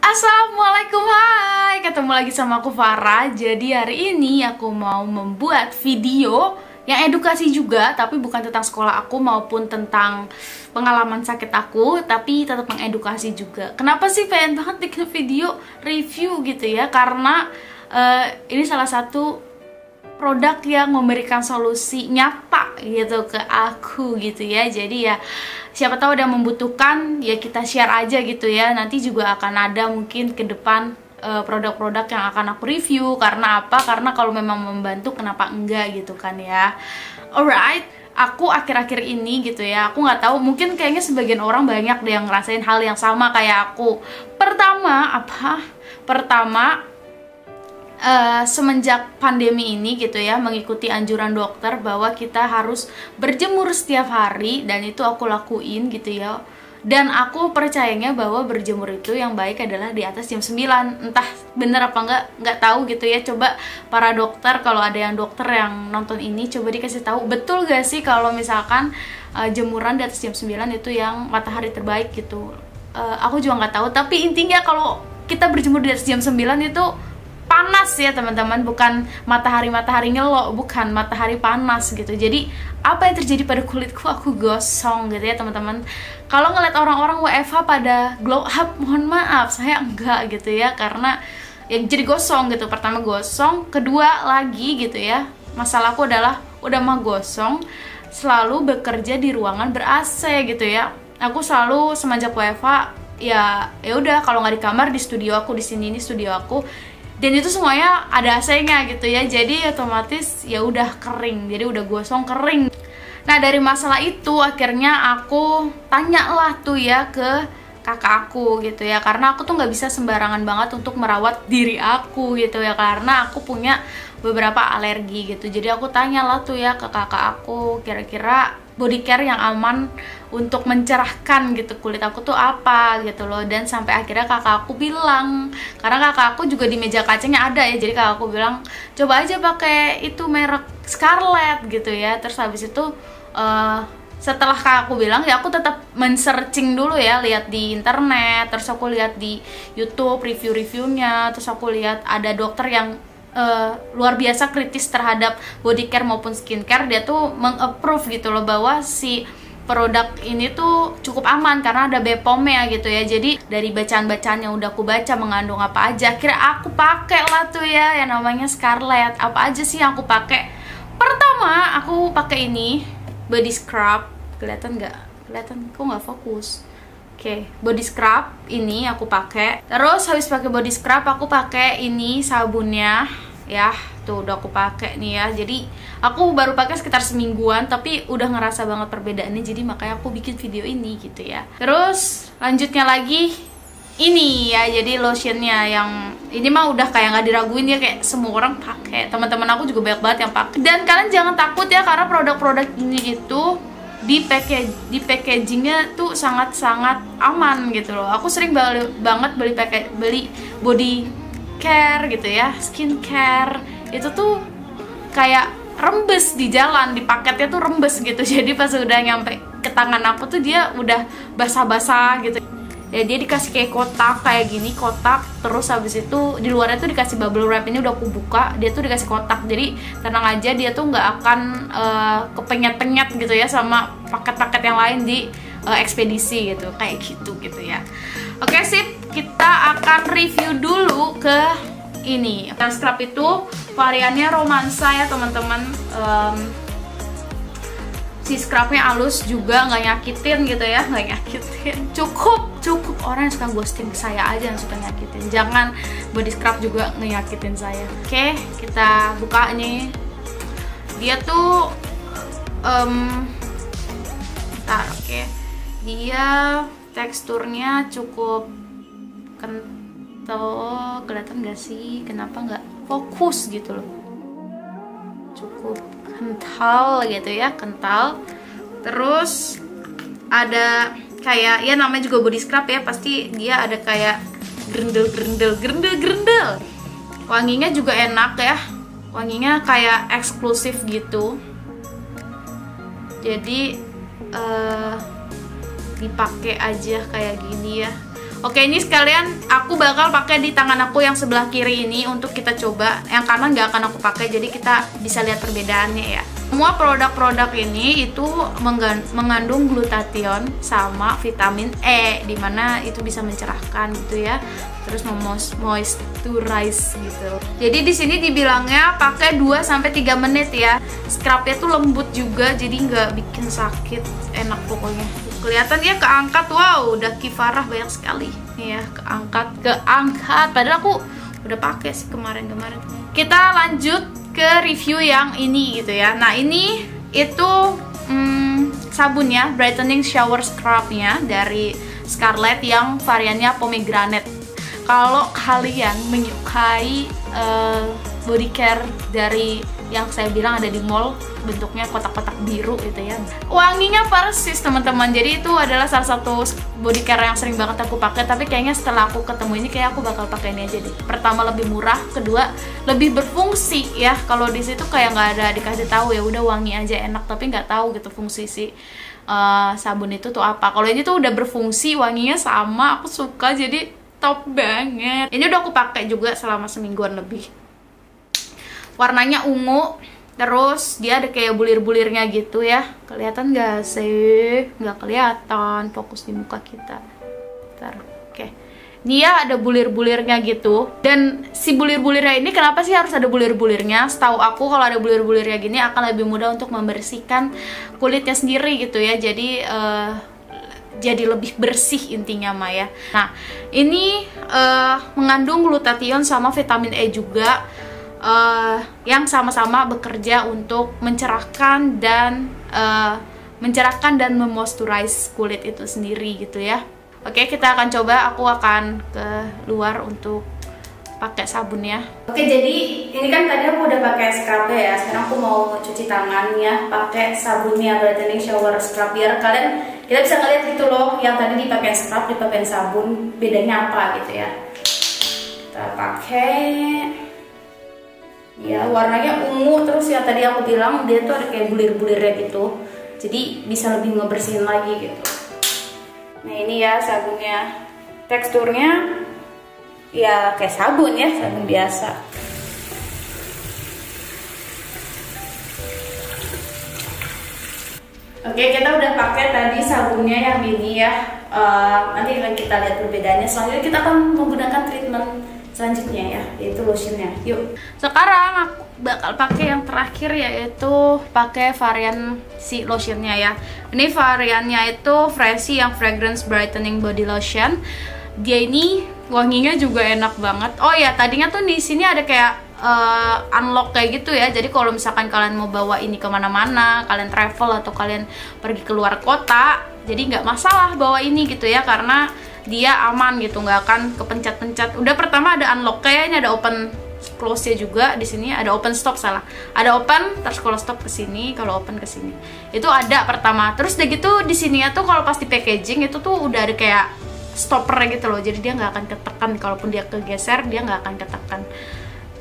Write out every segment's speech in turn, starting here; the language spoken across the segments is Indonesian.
Assalamualaikum, hai. Ketemu lagi sama aku Farah. Jadi hari ini aku mau membuat video yang edukasi juga, tapi bukan tentang sekolah aku maupun tentang pengalaman sakit aku, tapi tetap mengedukasi juga. Kenapa sih pengen banget bikin video review gitu ya? Karena ini salah satu produk yang memberikan solusi nyata gitu ke aku gitu ya. Jadi ya siapa tahu ada membutuhkan, ya kita share aja gitu ya. Nanti juga akan ada mungkin ke depan produk-produk yang akan aku review. Karena apa? Karena kalau memang membantu, kenapa enggak gitu kan ya. Alright, aku akhir-akhir ini gitu ya, aku nggak tahu, mungkin kayaknya sebagian orang banyak deh yang ngerasain hal yang sama kayak aku. Pertama, semenjak pandemi ini gitu ya, mengikuti anjuran dokter bahwa kita harus berjemur setiap hari, dan itu aku lakuin gitu ya. Dan aku percayanya bahwa berjemur itu yang baik adalah di atas jam 9. Entah bener apa nggak tahu gitu ya. Coba para dokter, kalau ada yang dokter yang nonton ini, coba dikasih tahu betul gak sih kalau misalkan jemuran di atas jam 9 itu yang matahari terbaik gitu. Aku juga nggak tahu, tapi intinya kalau kita berjemur di atas jam 9 itu panas ya teman-teman, bukan matahari nyelok, bukan matahari panas gitu. Jadi apa yang terjadi pada kulitku, aku gosong gitu ya teman-teman. Kalau ngeliat orang-orang WFH pada glow up, mohon maaf, saya enggak gitu ya, karena yang jadi gosong gitu. Pertama gosong, kedua lagi gitu ya, masalahku adalah udah mah gosong, selalu bekerja di ruangan ber-AC gitu ya. Aku selalu semenjak WFH ya udah, kalau nggak di kamar, di studio aku, di sini ini studio aku. Dan itu semuanya ada AC-nya gitu ya, jadi otomatis ya udah kering, jadi udah gosong kering. Nah dari masalah itu akhirnya aku tanyalah tuh ya ke kakak aku gitu ya, karena aku tuh nggak bisa sembarangan banget untuk merawat diri aku gitu ya, karena aku punya beberapa alergi gitu. Jadi aku tanyalah tuh ya ke kakak aku, kira-kira body care yang aman untuk mencerahkan gitu kulit aku tuh apa gitu loh. Dan sampai akhirnya kakak aku bilang, karena kakak aku juga di meja kacanya ada ya, jadi kakak aku bilang coba aja pakai itu merek Scarlett gitu ya. Terus habis itu setelah kakak aku bilang, ya aku tetap men-searching dulu ya, lihat di internet, terus aku lihat di YouTube review-reviewnya, terus aku lihat ada dokter yang luar biasa kritis terhadap body care maupun skincare. Dia tuh meng-approve gitu loh bahwa si produk ini tuh cukup aman karena ada BPOM-nya gitu ya. Jadi dari bacaan-bacaan yang udah aku baca mengandung apa aja, akhirnya aku pakai lah tuh ya yang namanya Scarlett. Apa aja sih yang aku pakai? Pertama aku pakai ini body scrub. Kelihatan nggak? Kelihatan? Kok nggak fokus? Oke, body scrub ini aku pakai. Terus habis pakai body scrub aku pakai ini sabunnya ya. Tuh udah aku pakai nih ya. Jadi aku baru pakai sekitar semingguan, tapi udah ngerasa banget perbedaannya. Jadi makanya aku bikin video ini gitu ya. Terus lanjutnya lagi ini ya, jadi lotionnya yang ini mah udah kayak nggak diraguin ya, kayak semua orang pakai. Teman-teman aku juga banyak banget yang pakai. Dan kalian jangan takut ya, karena produk-produk ini itu di packagingnya tuh sangat-sangat aman gitu loh. Aku sering banget beli body care gitu ya, skincare itu tuh kayak rembes di jalan, di paketnya tuh rembes gitu. Jadi pas udah nyampe ke tangan aku tuh dia udah basah-basah gitu ya. Dia dikasih kayak kotak kayak gini, kotak. Terus habis itu di luarnya tuh dikasih bubble wrap. Ini udah aku buka, dia tuh dikasih kotak. Jadi tenang aja, dia tuh nggak akan kepenyet-penyet gitu ya sama paket-paket yang lain di ekspedisi gitu, kayak gitu ya. Oke sip, kita akan review dulu ke ini. Dan scrub itu variannya romansa ya teman-teman. Si scrubnya halus juga, nggak nyakitin gitu ya, nggak nyakitin. Cukup orang yang suka ghosting saya aja yang suka nyakitin. Jangan body scrub juga nyakitin saya. Oke, kita buka nih. Dia tuh oke. Dia teksturnya cukup kental. Kelihatan gak sih? Kenapa nggak fokus gitu loh? Cukup kental gitu ya, kental. Terus ada kayak, ya namanya juga body scrub ya, pasti dia ada kayak gerendel. Wanginya juga enak ya, wanginya kayak eksklusif gitu. Jadi dipakai aja kayak gini ya. Oke, ini sekalian aku bakal pakai di tangan aku yang sebelah kiri ini untuk kita coba. Yang kanan nggak akan aku pakai, jadi kita bisa lihat perbedaannya ya. Semua produk-produk ini itu mengandung glutathione sama vitamin E, dimana itu bisa mencerahkan gitu ya, terus moisturize gitu. Jadi di sini dibilangnya pakai 2-3 menit ya. Scrubnya tuh lembut juga, jadi nggak bikin sakit, enak pokoknya. Kelihatan ya keangkat, wow, udah kifarah banyak sekali nih ya, keangkat. Padahal aku udah pakai sih kemarin-kemarin. Kita lanjut ke review yang ini gitu ya. Nah ini itu sabunnya, brightening shower scrubnya dari Scarlett yang variannya pomegranate. Kalau kalian menyukai body care dari yang saya bilang ada di mall, bentuknya kotak-kotak biru gitu ya, wanginya persis teman-teman. Jadi itu adalah salah satu body care yang sering banget aku pakai, tapi kayaknya setelah aku ketemu ini kayak aku bakal pakai ini aja deh. Pertama lebih murah, kedua lebih berfungsi ya. Kalau di situ kayak nggak ada dikasih tahu, ya udah wangi aja enak, tapi nggak tahu gitu fungsi si sabun itu tuh apa. Kalau ini tuh udah berfungsi, wanginya sama, aku suka, jadi top banget. Ini udah aku pakai juga selama semingguan lebih. Warnanya ungu, terus dia ada kayak bulir-bulirnya gitu ya. Kelihatan gak sih? Nggak kelihatan, fokus di muka kita. Bentar, oke. Ini ya ada bulir-bulirnya gitu. Dan si bulir-bulirnya ini kenapa sih harus ada bulir-bulirnya? Setahu aku kalau ada bulir-bulirnya gini akan lebih mudah untuk membersihkan kulitnya sendiri gitu ya. Jadi lebih bersih intinya mah ya. Nah, ini mengandung glutathione sama vitamin E juga, yang sama-sama bekerja untuk mencerahkan dan memoisturize kulit itu sendiri gitu ya. Oke, kita akan coba. Aku akan ke luar untuk pakai sabunnya. Oke, jadi ini kan tadi aku udah pakai scrubnya ya. Sekarang aku mau cuci tangannya pakai sabunnya, brightening shower scrub, biar kita bisa ngeliat gitu loh, yang tadi dipakai scrub, dipakai sabun, bedanya apa gitu ya. Kita pakai. Ya, warnanya ungu, terus yang tadi aku bilang dia tuh ada kayak bulir-bulirnya gitu, jadi bisa lebih ngebersihin lagi gitu. Nah ini ya sabunnya, teksturnya ya kayak sabun ya, sabun biasa. Oke, kita udah pakai tadi sabunnya yang ini ya. Nanti akan kita lihat perbedaannya. Selanjutnya kita akan menggunakan treatment selanjutnya ya, yaitu lotionnya. Yuk, sekarang aku bakal pakai yang terakhir, yaitu pakai varian si lotionnya ya. Ini variannya itu Freshy yang fragrance brightening body lotion. Dia ini wanginya juga enak banget. Oh ya, tadinya tuh di sini ada kayak unlock kayak gitu ya. Jadi kalau misalkan kalian mau bawa ini kemana-mana, kalian travel atau kalian pergi keluar kota, jadi nggak masalah bawa ini gitu ya, karena dia aman gitu, nggak akan kepencet-pencet. Udah pertama ada unlock, kayaknya ada open close-nya juga. Di sini ada open stop, salah. Ada open, terus kalau stop ke sini, kalau open ke sini. Itu ada pertama. Terus udah gitu di sini ya tuh kalau pas di packaging itu tuh udah ada kayak stopper gitu loh. Jadi dia nggak akan ketekan, kalaupun dia kegeser dia nggak akan ketekan.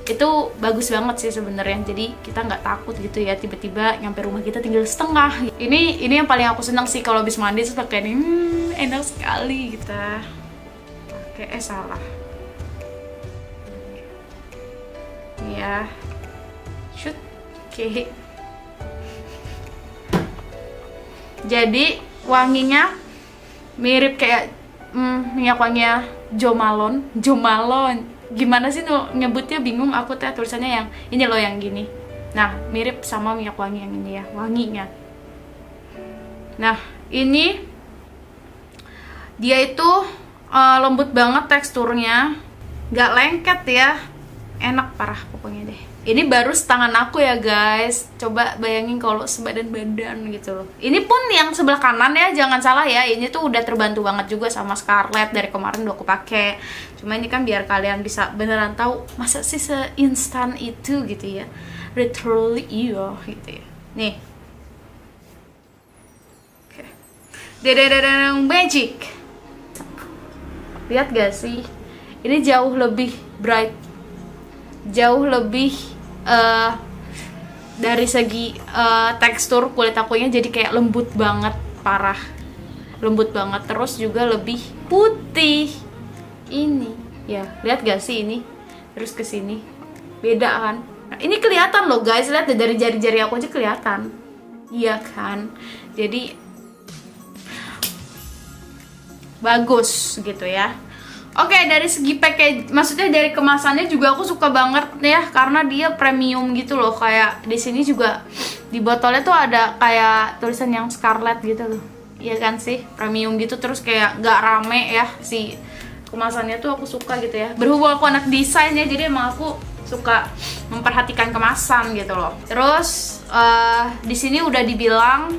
Itu bagus banget sih sebenarnya. Jadi kita nggak takut gitu ya, tiba-tiba nyampe rumah kita tinggal setengah. Ini yang paling aku senang sih kalau habis mandi terus pakai ini, enak sekali kita pakai. Salah ya, shoot. Oke. Jadi wanginya mirip kayak minyak wanginya Jo Malone. Gimana sih tuh nyebutnya, bingung aku teh, tulisannya yang ini loh, yang gini. Nah, mirip sama minyak wangi yang ini ya, wanginya. Nah, ini dia itu lembut banget teksturnya, nggak lengket ya, enak parah pokoknya deh. Ini baru setangan aku ya guys, coba bayangin kalau sebadan-badan gitu loh. Ini pun yang sebelah kanan ya, jangan salah ya, ini tuh udah terbantu banget juga sama Scarlett, dari kemarin udah aku pakai. Cuma ini kan biar kalian bisa beneran tahu masa sih seinstan itu gitu ya, literally iya gitu ya. Nih, oke, dedededeng magic. Lihat gak sih, ini jauh lebih bright, jauh lebih dari segi tekstur kulit akunya jadi kayak lembut banget, parah lembut banget. Terus juga lebih putih, Ini ya, lihat gak sih ini? Terus ke sini. Beda kan? Nah, ini kelihatan loh guys, lihat deh, dari jari-jari aku aja kelihatan. Iya kan? Jadi bagus gitu ya. Oke, dari segi package, maksudnya dari kemasannya juga aku suka banget ya, karena dia premium gitu loh. Kayak di sini juga di botolnya tuh ada kayak tulisan yang Scarlett gitu loh. Iya kan sih, premium gitu, terus kayak gak rame ya si kemasannya tuh, aku suka gitu ya. Berhubung aku anak desain ya, jadi emang aku suka memperhatikan kemasan gitu loh. Terus di sini udah dibilang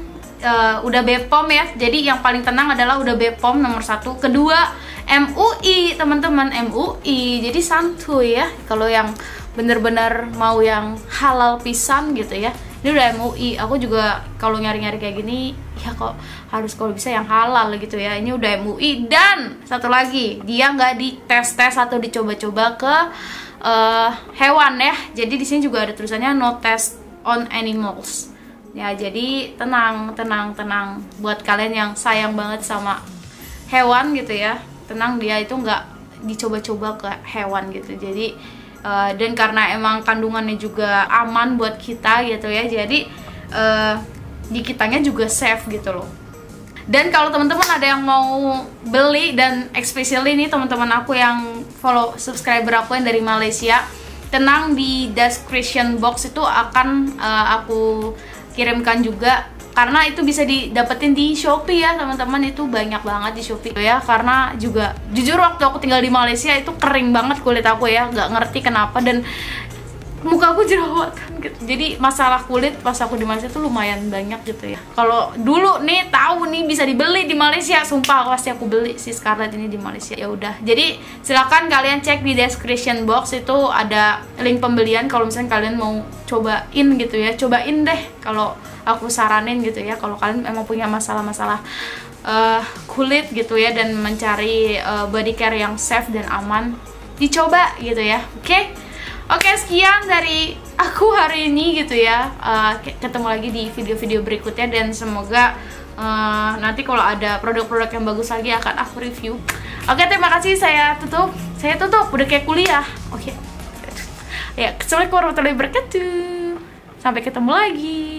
udah BPOM ya, jadi yang paling tenang adalah udah BPOM nomor 1. Kedua MUI teman-teman, MUI, jadi santuy ya. Kalau yang bener-bener mau yang halal pisan gitu ya, ini udah MUI. Aku juga kalau nyari-nyari kayak gini ya kok harus kalau bisa yang halal gitu ya. Ini udah MUI. Dan satu lagi, dia nggak dites-tes atau dicoba-coba ke hewan ya. Jadi di sini juga ada tulisannya no test on animals ya. Jadi tenang buat kalian yang sayang banget sama hewan gitu ya, tenang, dia itu nggak dicoba-coba ke hewan gitu. Jadi dan karena emang kandungannya juga aman buat kita gitu ya, jadi di kitanya juga safe gitu loh. Dan kalau teman-teman ada yang mau beli, dan especially ini teman-teman aku yang follow subscriber aku yang dari Malaysia, tenang, di description box itu akan aku kirimkan juga, karena itu bisa didapetin di Shopee ya teman-teman. Itu banyak banget di Shopee ya, karena juga jujur waktu aku tinggal di Malaysia itu kering banget kulit aku ya, nggak ngerti kenapa, dan muka aku jerawatan gitu. Jadi masalah kulit pas aku di Malaysia tuh lumayan banyak gitu ya. Kalau dulu nih tahu nih bisa dibeli di Malaysia, sumpah pasti aku beli si Scarlett ini di Malaysia. Ya udah, jadi silakan kalian cek di description box, itu ada link pembelian kalau misalnya kalian mau cobain gitu ya. Cobain deh kalau aku saranin gitu ya, kalau kalian emang punya masalah-masalah kulit gitu ya, dan mencari body care yang safe dan aman, dicoba gitu ya. Oke, sekian dari aku hari ini gitu ya. Ketemu lagi di video-video berikutnya, dan semoga nanti kalau ada produk-produk yang bagus lagi akan aku review. Oke, terima kasih, saya tutup udah kayak kuliah. Oke. Ya, assalamualaikum warahmatullahi wabarakatuh. Sampai ketemu lagi.